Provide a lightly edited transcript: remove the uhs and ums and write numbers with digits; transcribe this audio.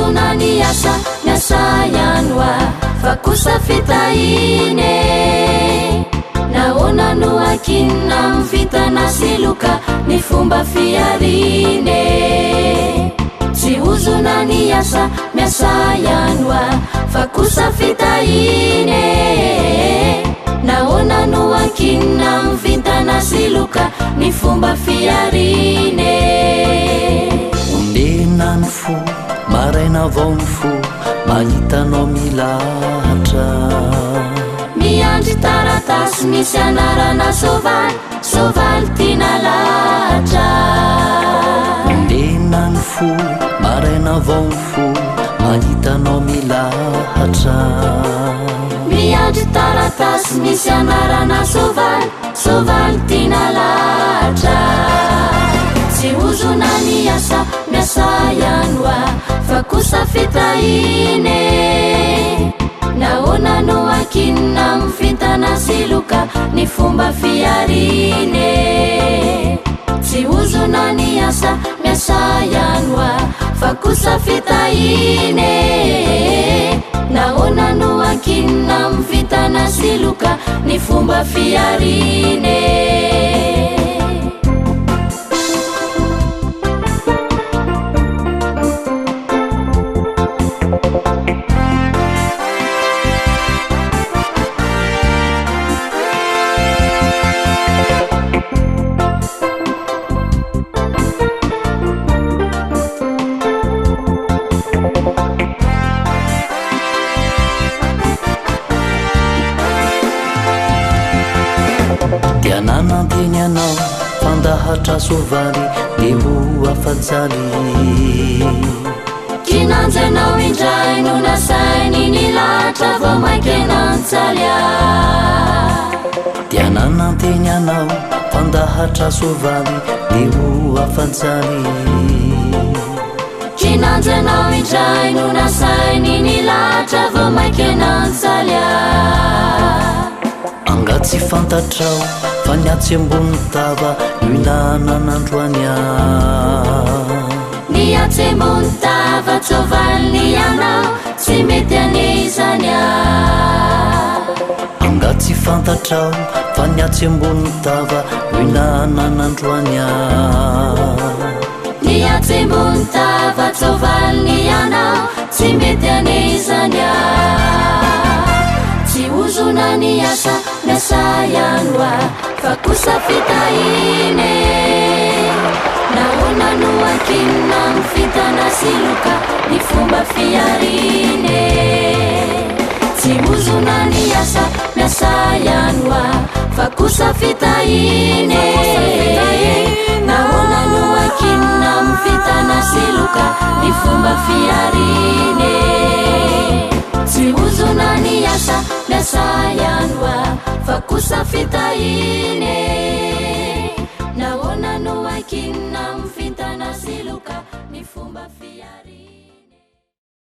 uzona niasa miasayanoa fa kosa fitahine naona no akina mvitana siluka ni fomba fiarine tsy uzona niasa miasayanoa fa kosa fitahine naona no akina mvitana siluka ni fomba fiarine ondenany fo maraina vao ny fo mahitanao milahatra miandry taratasy misy anarana sovaly tina lahatra ondenany fo maraina vao ny fo mahitanao milahatra miandry taratasy misy anarana sovaly tina lahatra tsy uzona niasa miasayanoa fa kosa fitahine naona no akina mvitana siluka ni fomba fiarine tsy uzona niasa miasayanoa fa kosa fitahine naona no akina mvitana siluka ni fomba fiarine tianananteny anao fandahatra sovaly de ho afajaly kinanjanao indray no nasainy nilahatra vao maikenantsalya tianananteny anao fandahatra sovaly de ho afajaly kinanjanao indray no nasainy nilahatra vao maikenantsalya anga tsy fantatrao fa niatsy ambony tava no inananandroanya niatsy ambony tava tsovaly ny anao tsy mety anezanya anga tsy fantatrao fa niatsy ambony tava no inananandroanya niatsy ambony tava tsovaly ny anao tsy mety anezanya tsy uzona niasa miasayanoa fa kosa fitahine naona no akina mvitana siluka ni fomba fiarine tsy uzona niasa miasayanoa fa kosa fitahine naona no akina mvitana siluka ni fomba fiarine tsy uzona niasa miasayanoa fa kosa fitahine naona no akina mvitana siluka ni fomba fiarine